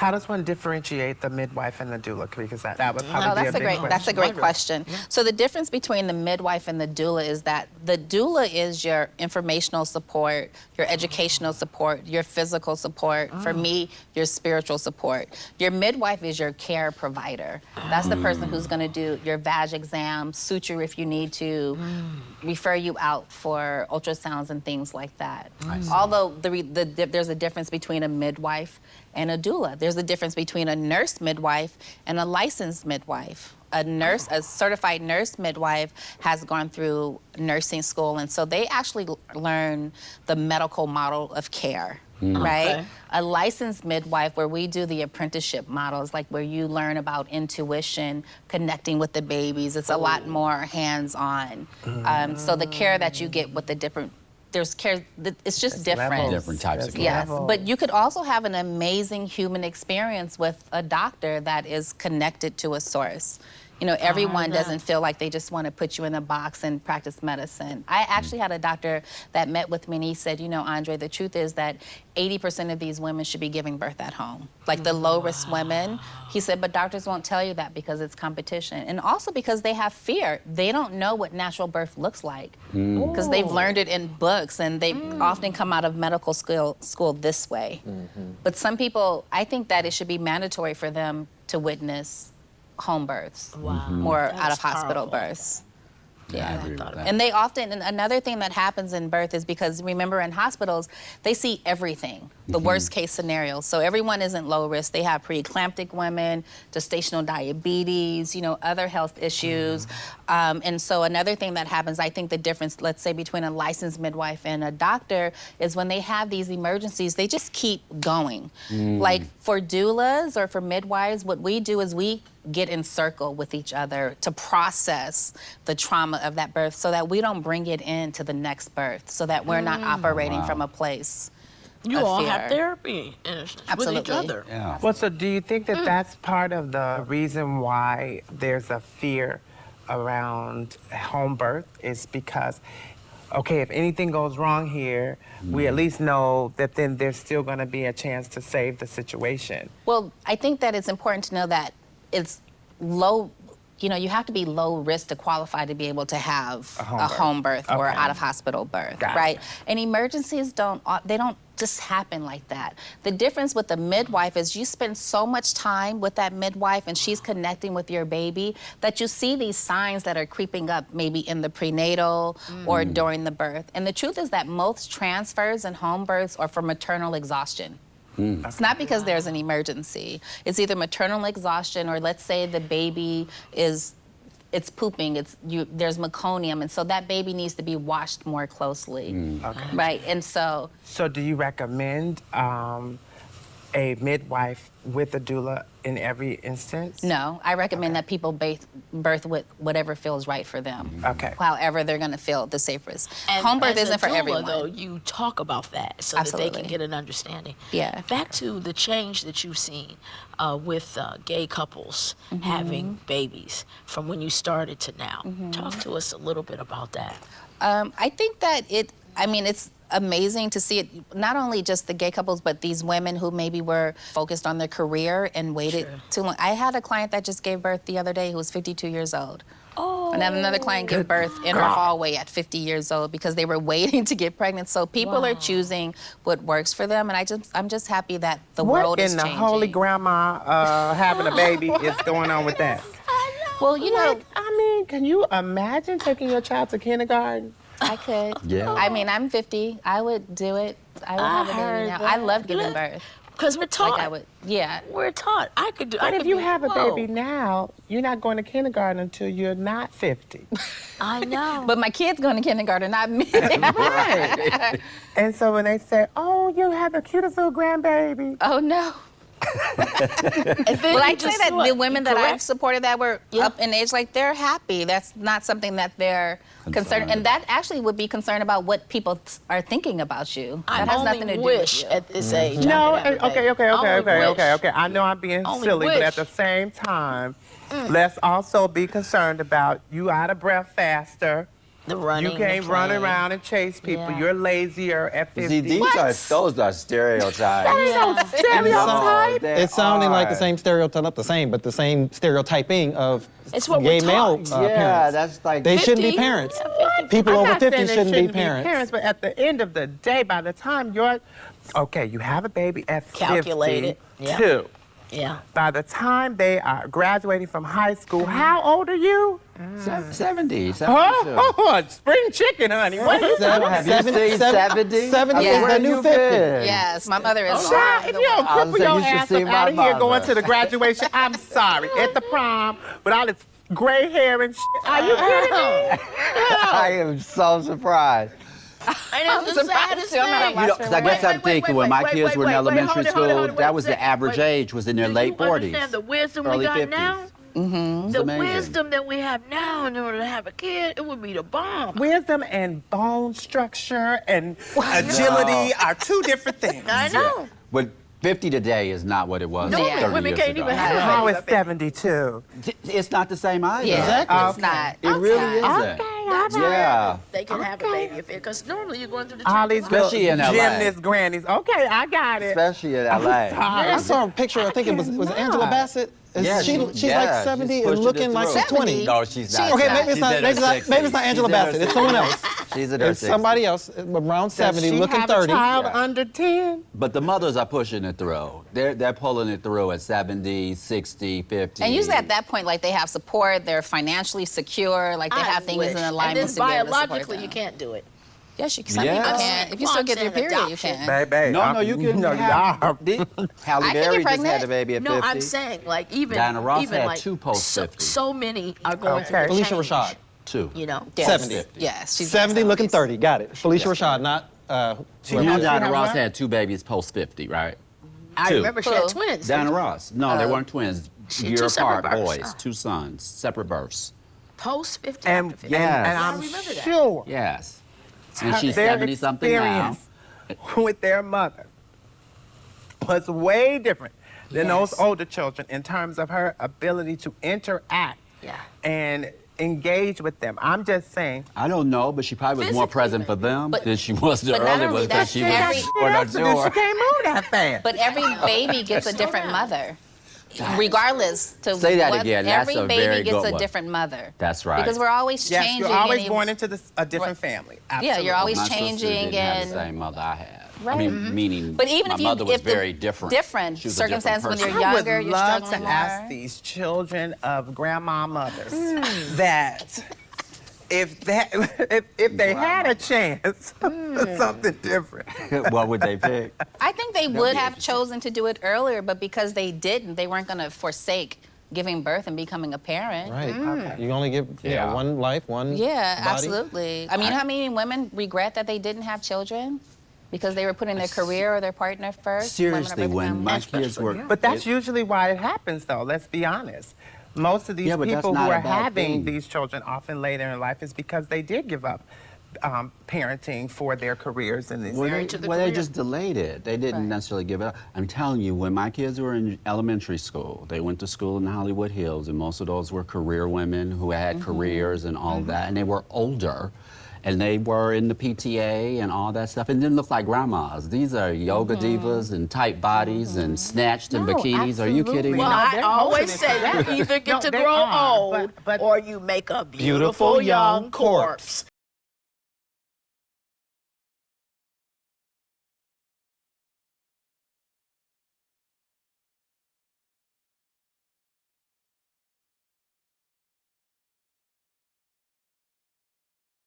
How does one differentiate the midwife and the doula? Because that would probably be a big question. That's a great question. Yeah. So the difference between the midwife and the doula is that the doula is your informational support, your educational support, your physical support. For me, your spiritual support. Your midwife is your care provider. That's the person who's going to do your vag exam, suture if you need to, refer you out for ultrasounds and things like that. Although there's a difference between a midwife and a doula. There's a difference between a nurse midwife and a licensed midwife. A certified nurse midwife has gone through nursing school, and so they actually learn the medical model of care, right? Okay. A licensed midwife, where we do the apprenticeship models, like where you learn about intuition, connecting with the babies. It's a lot more hands-on. So the care that you get with the different there's care, it's just different. Different types of care. Yes, but you could also have an amazing human experience with a doctor that is connected to a source. You know, everyone doesn't feel like they just want to put you in a box and practice medicine. I actually had a doctor that met with me and he said, you know, Andre, the truth is that 80% of these women should be giving birth at home. Like the low-risk women. He said, but doctors won't tell you that because it's competition. And also because they have fear. They don't know what natural birth looks like. Because they've learned it in books and they often come out of medical school this way. But some people, I think that it should be mandatory for them to witness home births, more out-of-hospital births. Yeah, and they often, and another thing that happens in birth is because, remember, in hospitals, they see everything, the worst case scenario. So everyone isn't low risk. They have preeclamptic women, gestational diabetes, you know, other health issues. And so another thing that happens, I think the difference, let's say, between a licensed midwife and a doctor is when they have these emergencies, they just keep going. Like for doulas or for midwives, what we do is we get in circle with each other to process the trauma of that birth so that we don't bring it into the next birth, so that we're not operating from a place You of all fear. have therapy with each other. Yeah. Well, so do you think that that's part of the reason why there's a fear around home birth is because, okay, if anything goes wrong here, we at least know that then there's still going to be a chance to save the situation? Well, I think that it's important to know that it's low, you know, you have to be low risk to qualify to be able to have a home birth or out of hospital birth, right? And emergencies don't just happen like that. The difference with the midwife is you spend so much time with that midwife and she's connecting with your baby that you see these signs that are creeping up maybe in the prenatal or during the birth. And the truth is that most transfers and home births are for maternal exhaustion. It's not because there's an emergency. It's either maternal exhaustion or let's say the baby it's pooping, there's meconium, and so that baby needs to be washed more closely. Right, and so... So do you recommend a midwife with a doula in every instance? No, I recommend that people birth with whatever feels right for them. However they're going to feel the safest. And home birth isn't for doula, everyone. Though, you talk about that so that they can get an understanding. Yeah. Back to the change that you've seen with gay couples having babies from when you started to now. Talk to us a little bit about that. I think that it's amazing to see it, not only just the gay couples, but these women who maybe were focused on their career and waited too long. I had a client that just gave birth the other day who was 52 years old. And I have another client give birth in her hallway at 50 years old because they were waiting to get pregnant. So people are choosing what works for them, and I'm just happy that the world is changing. What in the holy grandma having a baby is going on with that? Well, you know, I mean, can you imagine taking your child to kindergarten? I could. Yeah. I mean, I'm 50. I would do it. I would have a baby now. I love giving birth. Because we're taught. Like I would, yeah. We're taught. I could do. But if you have a baby now, you're not going to kindergarten until you're not 50. I know. But my kid's going to kindergarten, not me. Right. And so when they say, "Oh, you have the cutest little grandbaby," oh no. Well, I'd say that the women that I've supported that were up in age, like they're happy. That's not something that they're concerned, and that actually would be concerned about what people are thinking about you. That has nothing to do with you. At this age. No, okay. I know I'm being silly, but at the same time, let's also be concerned about you out of breath faster. The running. You can't the run playing. around and chase people. Yeah. You're lazier at 50. See, those are stereotypes. Stereotype. They It's sounding like the are. same stereotype, not the same, but the same stereotyping of It's what gay we're male taught. Yeah, parents. that's like They shouldn't be 50? parents. Yeah, People I'm over not 50 saying they shouldn't be parents. But at the end of the day, by the time you're, okay, you have a baby at Calculated, yeah. 52. Yeah. By the time they are graduating from high school, how old are you? 70, 72. Oh, spring chicken, honey. What is that? Have you seen 70? 70 is Where the new you 50. been? Yes, my mother is. Child, if you don't I was cripple your saying you should ass see up my out of here mother. going to the graduation, I'm sorry. At the prom, with all this gray hair and shit. Are you kidding me? I am so surprised. And it's the saddest too. I'm not thing. a watch Because I guess I'm thinking when my kids were in elementary school, that was the average age was in their late 40s. Understand the wisdom early we got 50s. now? It's The amazing. wisdom that we have now in order to have a kid, it would be the bomb. Wisdom and bone structure and agility are two different things. I know. But 50 today is not what it was No, 30 women years can't ago. even have a How baby. is 72? It's not the same either. Yeah, Exactly. it's not. It really It's not. isn't. That's Yeah. They can have a baby because normally you're going through the All these little Especially in LA. gymnast grannies. Okay, I got it. Especially in LA. I saw a picture, I think it was Angela Bassett. Is Yeah, she's yeah, like 70 she's and pushing looking it like through. 20. No, she's not. Okay, not. maybe it's She's not, in her maybe it's not, 60s. maybe it's not Angela She's in her Bassett. It's someone 60s. else. She's in her It's 60s. somebody else, around 70, Does she looking have 30. a child Yeah. under 10? But the mothers are pushing it through. They're pulling it through at 70, 60, 50. And usually at that point, like they have support, they're financially secure, like they have things in alignment and to then be able to support biologically, them. you can't do it. Yes, you can. Some Yeah. people I'm can. saying- If you well, still I'm get your saying period, you adoption. can. Baby. No, you can. No, Halle I can get Berry just pregnant. had a baby at 50. No, I'm saying like even Diana Ross even had like two post so, 50. so many are going through Okay. the Felicia change, Rashad, Two. You know. Yes. 70. Yes, she's 70 looking 70s. 30. Got it. Felicia Rashad, not. She You know has- Diana she Ross has had two babies post 50, right? I Two. remember she Who? had twins. Diana Ross. No, they weren't twins. She had Year two separate apart births. boys, two sons, separate births. Post 50. And, after 50. Yes. and I I'm remember that. sure Yes. And she's their 70 something now. experience with their mother was way different than those Yes. older children in terms of her ability to interact Yeah. and engage with them. I'm just saying. I don't know, but she probably was more Physically, present for them But- than she was the but not early only ones that, because she was every- born on She tour. can't move that fast. But every baby gets a different mother. Regardless to Say that what, again. That's every a baby very gets good a one. different mother. That's right. Because we're always Yes, changing. you're always and born into a different family. Yeah, Absolutely. you're always My sister changing didn't have and the same mother I had. Right. I mean, meaning But even my if you, mother was if the very different. different She was a different circumstances when person. you're I would younger, you're love struggling to ask more. these children of grandma mothers that if they had a chance something different. What would they pick? I think they would have interesting. chosen to do it earlier, but because they didn't, they weren't going to forsake giving birth and becoming a parent. Right. Okay. You only give Yeah. one life, one Yeah, body. absolutely. I mean, you know how many women regret that they didn't have children because they were putting their career or their partner first? Women are Seriously, birthing when families. my kids were... But that's usually why it happens, though. Let's be honest. Most of these Yeah, but that's people who not a are bad having thing. these children often later in life is because they did give up parenting for their careers in this Well, area. they just delayed it. They didn't Right. necessarily give it up. I'm telling you, when my kids were in elementary school, they went to school in Hollywood Hills, and most of those were career women who had careers and all that, and they were older. And they were in the PTA and all that stuff, and didn't look like grandmas. These are yoga divas and tight bodies and snatched in No, bikinis. Are you kidding absolutely. me? Well, No, I they're always holding it say you together. either get No, to they grow are, old but- or you make a Beautiful beautiful young young corpse.